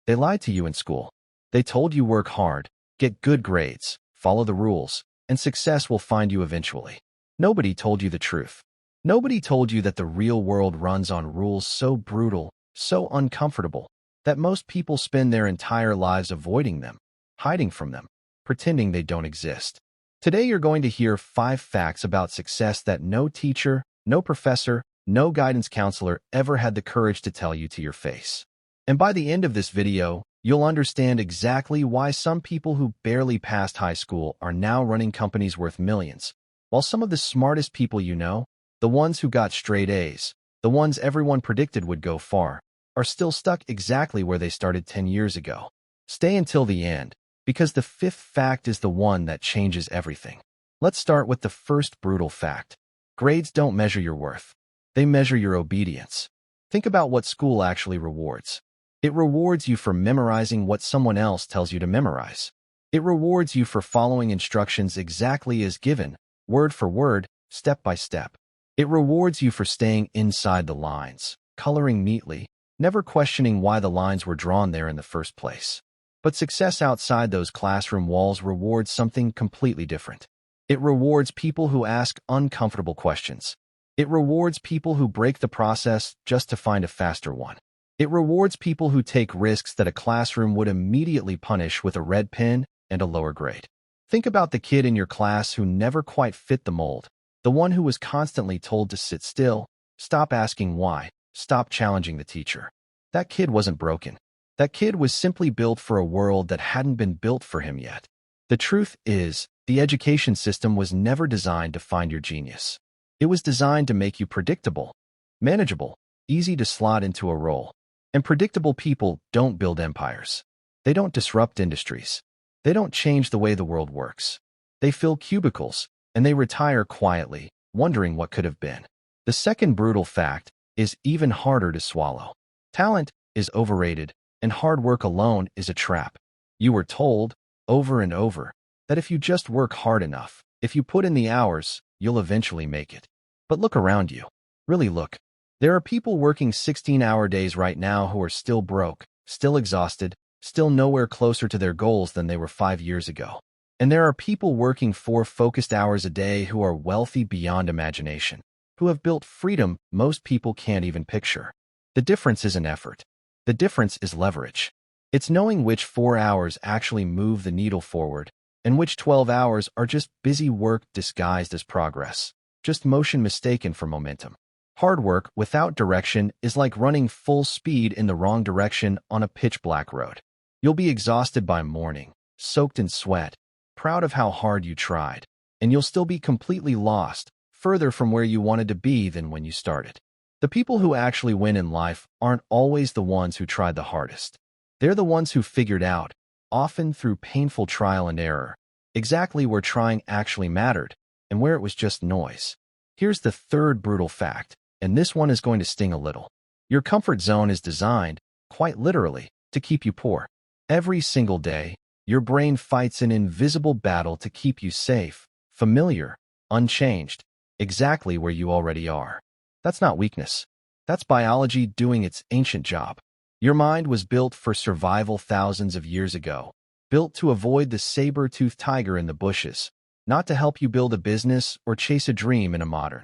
They lied to you in school. They told you work hard, get good grades, follow the rules, and success will find you eventually. Nobody told you the truth. Nobody told you that the real world runs on rules so brutal, so uncomfortable, that most people spend their entire lives avoiding them, hiding from them, pretending they don't exist. Today you're going to hear 5 facts about success that no teacher, no professor, no guidance counselor ever had the courage to tell you to your face. And by the end of this video, you'll understand exactly why some people who barely passed high school are now running companies worth millions, while some of the smartest people you know, the ones who got straight A's, the ones everyone predicted would go far, are still stuck exactly where they started 10 years ago. Stay until the end, because the 5th fact is the one that changes everything. Let's start with the first brutal fact. Grades don't measure your worth. They measure your obedience. Think about what school actually rewards. It rewards you for memorizing what someone else tells you to memorize. It rewards you for following instructions exactly as given, word for word, step by step. It rewards you for staying inside the lines, coloring neatly, never questioning why the lines were drawn there in the first place. But success outside those classroom walls rewards something completely different. It rewards people who ask uncomfortable questions. It rewards people who break the process just to find a faster one. It rewards people who take risks that a classroom would immediately punish with a red pen and a lower grade. Think about the kid in your class who never quite fit the mold, the one who was constantly told to sit still, stop asking why, stop challenging the teacher. That kid wasn't broken. That kid was simply built for a world that hadn't been built for him yet. The truth is, the education system was never designed to find your genius. It was designed to make you predictable, manageable, easy to slot into a role. And predictable people don't build empires. They don't disrupt industries. They don't change the way the world works. They fill cubicles, and they retire quietly, wondering what could have been. The second brutal fact is even harder to swallow. Talent is overrated, and hard work alone is a trap. You were told, over and over, that if you just work hard enough, if you put in the hours, you'll eventually make it. But look around you. Really look. There are people working 16-hour days right now who are still broke, still exhausted, still nowhere closer to their goals than they were 5 years ago. And there are people working 4 focused hours a day who are wealthy beyond imagination, who have built freedom most people can't even picture. The difference isn't effort. The difference is leverage. It's knowing which 4 hours actually move the needle forward, and which 12 hours are just busy work disguised as progress, just motion mistaken for momentum. Hard work without direction is like running full speed in the wrong direction on a pitch-black road. You'll be exhausted by morning, soaked in sweat, proud of how hard you tried, and you'll still be completely lost, further from where you wanted to be than when you started. The people who actually win in life aren't always the ones who tried the hardest. They're the ones who figured out, often through painful trial and error, exactly where trying actually mattered and where it was just noise. Here's the third brutal fact, and this one is going to sting a little. Your comfort zone is designed, quite literally, to keep you poor. Every single day, your brain fights an invisible battle to keep you safe, familiar, unchanged, exactly where you already are. That's not weakness. That's biology doing its ancient job. Your mind was built for survival thousands of years ago, built to avoid the saber-toothed tiger in the bushes, not to help you build a business or chase a dream in a modern,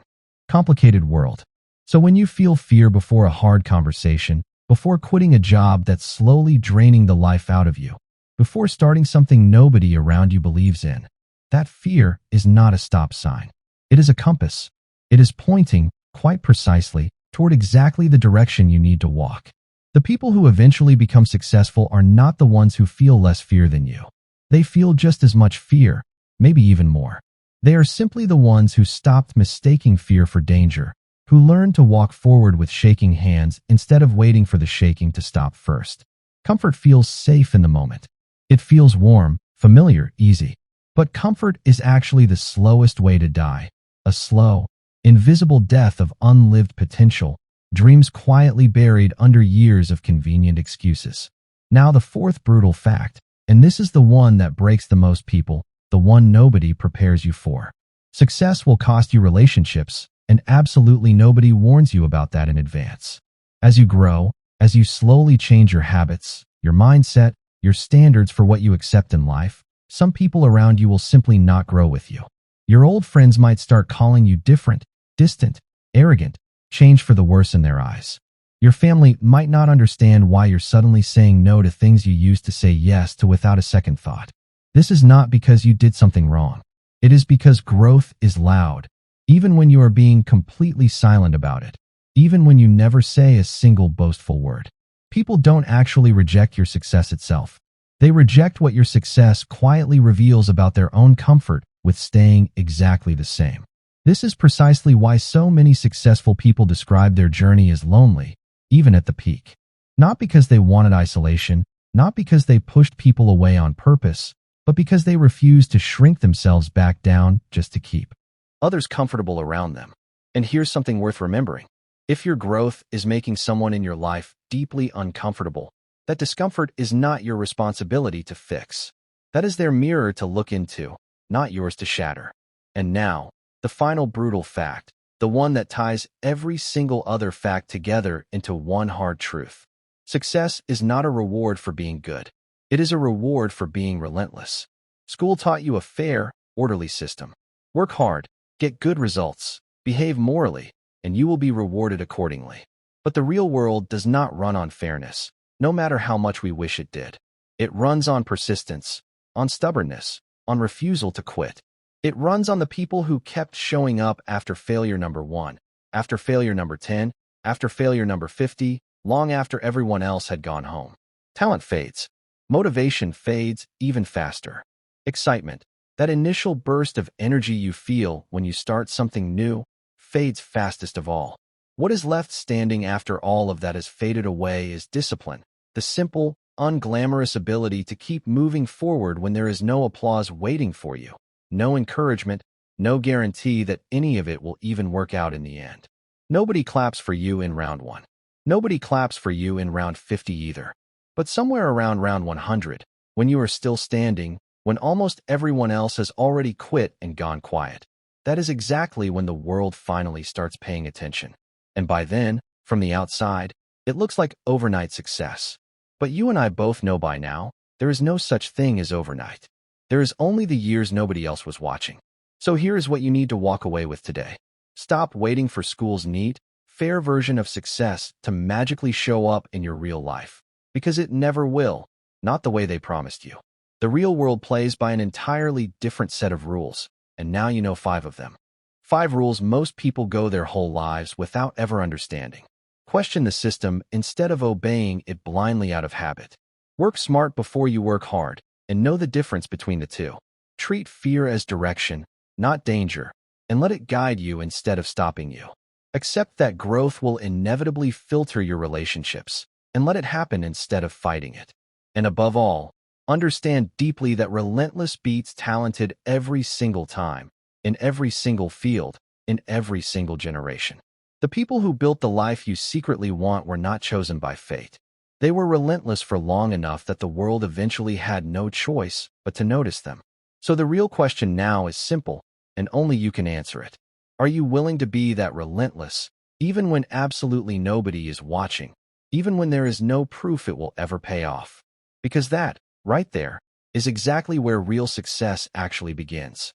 complicated world. So when you feel fear before a hard conversation, before quitting a job that's slowly draining the life out of you, before starting something nobody around you believes in, that fear is not a stop sign. It is a compass. It is pointing, quite precisely, toward exactly the direction you need to walk. The people who eventually become successful are not the ones who feel less fear than you. They feel just as much fear, maybe even more. They are simply the ones who stopped mistaking fear for danger, who learned to walk forward with shaking hands instead of waiting for the shaking to stop first. Comfort feels safe in the moment. It feels warm, familiar, easy. But comfort is actually the slowest way to die. A slow, invisible death of unlived potential, dreams quietly buried under years of convenient excuses. Now the fourth brutal fact, and this is the one that breaks the most people, the one nobody prepares you for. Success will cost you relationships, and absolutely nobody warns you about that in advance. As you grow, as you slowly change your habits, your mindset, your standards for what you accept in life, some people around you will simply not grow with you. Your old friends might start calling you different, distant, arrogant, changed for the worse in their eyes. Your family might not understand why you're suddenly saying no to things you used to say yes to without a second thought. This is not because you did something wrong. It is because growth is loud, even when you are being completely silent about it, even when you never say a single boastful word. People don't actually reject your success itself. They reject what your success quietly reveals about their own comfort with staying exactly the same. This is precisely why so many successful people describe their journey as lonely, even at the peak. Not because they wanted isolation, not because they pushed people away on purpose, but because they refused to shrink themselves back down just to keep others comfortable around them. And here's something worth remembering. If your growth is making someone in your life deeply uncomfortable, that discomfort is not your responsibility to fix. That is their mirror to look into, not yours to shatter. And now, the final brutal fact, the one that ties every single other fact together into one hard truth. Success is not a reward for being good. It is a reward for being relentless. School taught you a fair, orderly system. Work hard, get good results, behave morally, and you will be rewarded accordingly. But the real world does not run on fairness, no matter how much we wish it did. It runs on persistence, on stubbornness, on refusal to quit. It runs on the people who kept showing up after failure number 1, after failure number 10, after failure number 50, long after everyone else had gone home. Talent fades. Motivation fades even faster. Excitement, that initial burst of energy you feel when you start something new, fades fastest of all. What is left standing after all of that has faded away is discipline, the simple, unglamorous ability to keep moving forward when there is no applause waiting for you, no encouragement, no guarantee that any of it will even work out in the end. Nobody claps for you in round 1. Nobody claps for you in round 50 either. But somewhere around round 100, when you are still standing, when almost everyone else has already quit and gone quiet, that is exactly when the world finally starts paying attention. And by then, from the outside, it looks like overnight success. But you and I both know by now, there is no such thing as overnight. There is only the years nobody else was watching. So here is what you need to walk away with today. Stop waiting for school's neat, fair version of success to magically show up in your real life. Because it never will, not the way they promised you. The real world plays by an entirely different set of rules, and now you know 5 of them. 5 rules most people go their whole lives without ever understanding. Question the system instead of obeying it blindly out of habit. Work smart before you work hard, and know the difference between the two. Treat fear as direction, not danger, and let it guide you instead of stopping you. Accept that growth will inevitably filter your relationships, and let it happen instead of fighting it. And above all, understand deeply that relentless beats talented every single time, in every single field, in every single generation. The people who built the life you secretly want were not chosen by fate. They were relentless for long enough that the world eventually had no choice but to notice them. So the real question now is simple, and only you can answer it. Are you willing to be that relentless, even when absolutely nobody is watching, even when there is no proof it will ever pay off? Because that, right there, is exactly where real success actually begins.